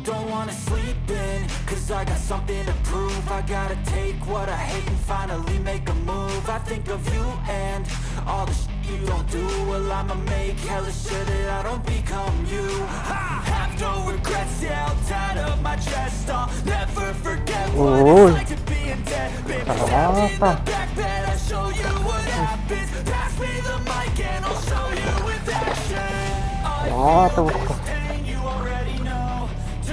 don't wanna sleep in, cause I got something to prove. I gotta take what I hate and finally make a move. I think of you and all the shit you don't do. Well, I'ma make hella sure that I don't become you. I have no regrets, yeah, I'll tie up my chest. I'll never forget what it's like to be in debt. Been stabbed in the back bed, I'll show you what happens. Pass me the mic and I'll show you with action. I feel this pain, you already know.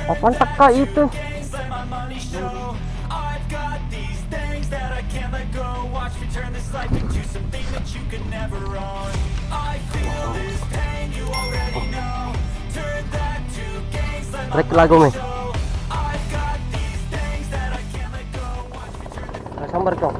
Apaan teka itu? Let my money show. I've got these things that I can't let go. Watch me turn this life into something that you could never own. I feel this pain, you already know. Turn that to gains, let my money show. I've got these things that I can't let go. Watch me turn this. Sambar dong.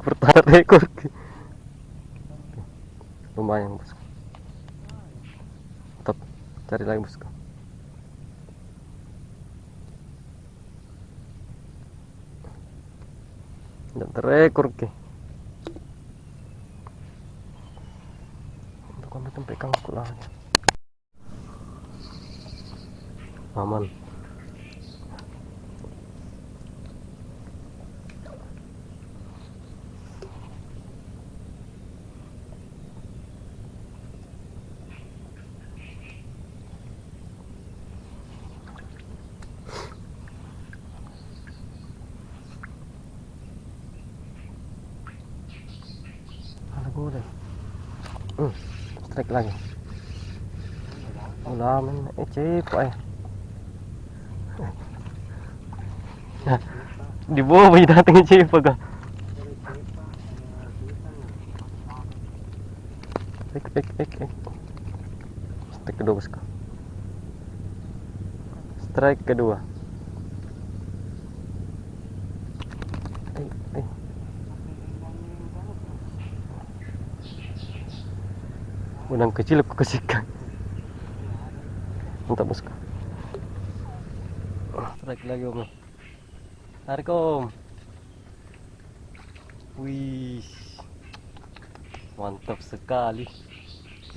Bertahan rekor lumayan bosku, tetap cari lagi bosku. Dan terekor ke untuk kami tempat kangku lagi aman. Strike lagi. Udah men, cepet di bawah bayi datang cepet kah? Strike kedua bosku. Strike kedua. Udang kecil aku kasihkan. Mantap bosku. Strike lagi om. Tarik om. Wih, mantap sekali.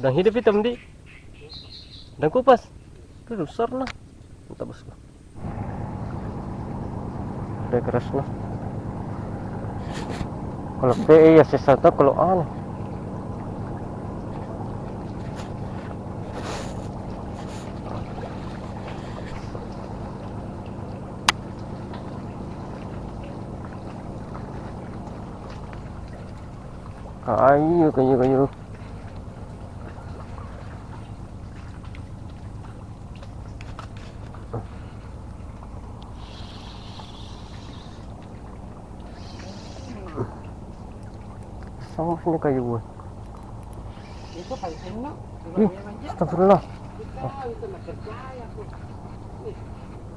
Udang hidup hitam di. Udang kupas. Itu besar nah. Mantap bosku. Udah keras nah. Kalau PE ya sesata, kalau aneh. Kayu. Sama sini kayu buat. Itu paling enak. Astagfirullah.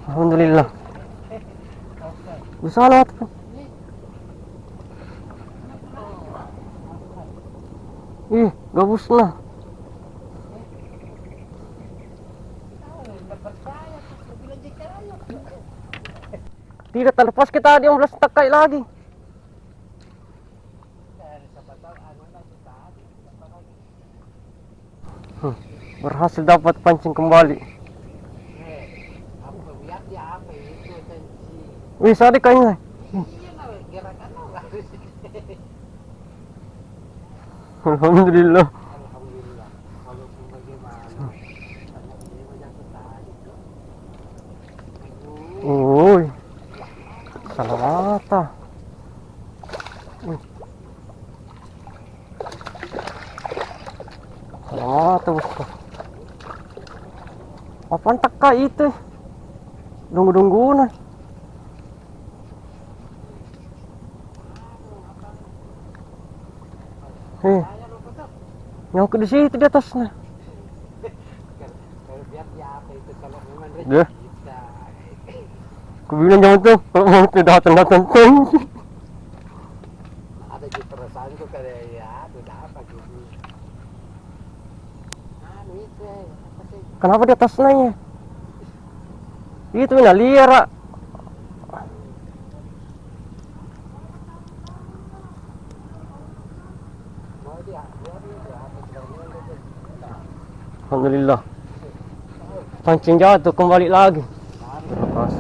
Alhamdulillah. Bersalah tuh. Gabus lah. Tidak terlepas kita 15 takai lagi. Berhasil dapat pancing kembali. Wih, sadik kayaknya. Alhamdulillah. Uy, salah mata. Salah mata bosku. Apaan teka itu? Dunggu-dunggu nah. Nyangkut di situ di atasnya. apa itu kalau memang Dia. bisa. Aku bilang jangan tuh, kalau mau tuh datang tuh. Ada di perasaanku kayak ya udah apa gitu. Itu apa sih? Kenapa di atas naiknya? Itu nah liar. Ah. Mau dia apa sebenarnya itu. Alhamdulillah. Pancing jatuh kembali lagi. Lepas.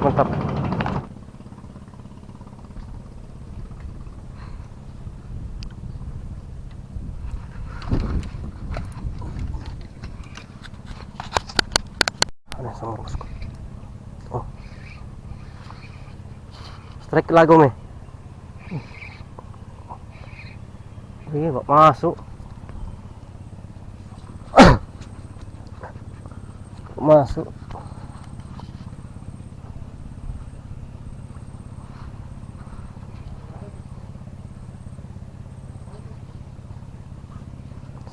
Mantap. Ada sama bosku. Oh. Strike lagu me. Iya, Pak, masuk. Masuk.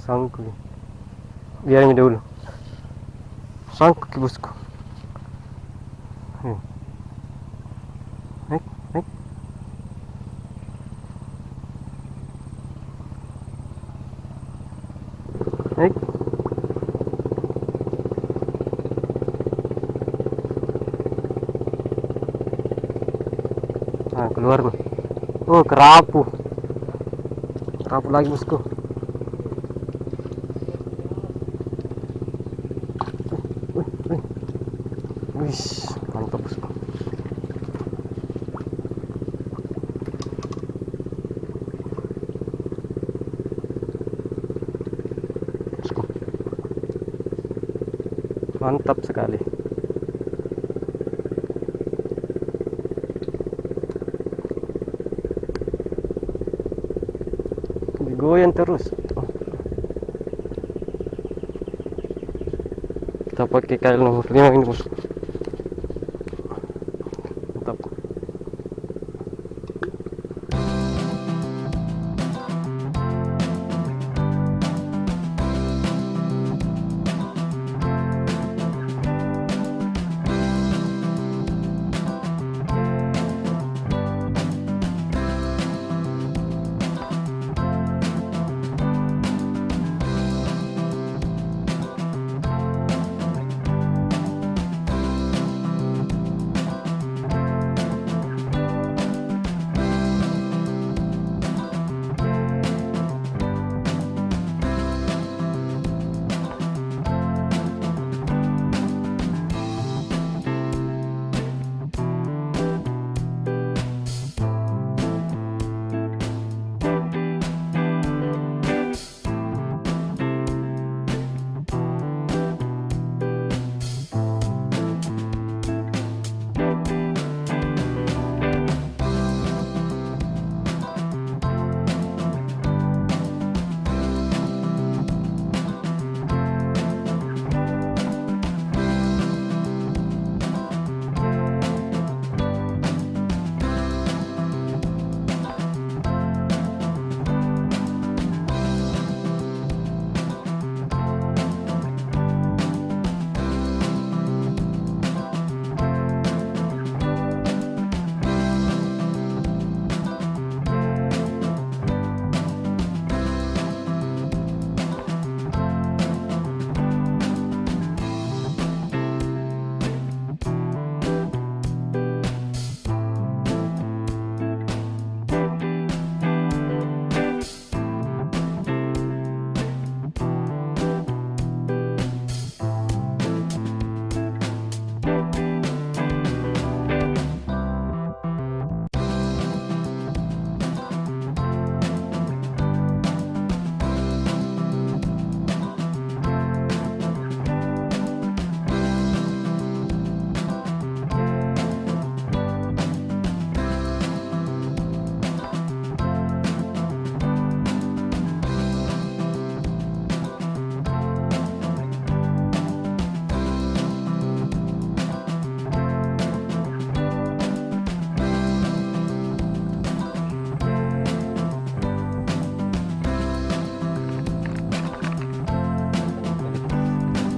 Sangkul. Biarin dulu. Sangkul ke bosku. Naik. Naik. Nah, keluar gue. Oh, kerapu. Kerapu lagi bosku. Wis, mantap bosku. Bosku. Mantap sekali. Digoyang terus. Oh. Kita pakai kail nomor 5 ini bosku. Mantap.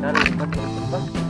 sana cepat cepat.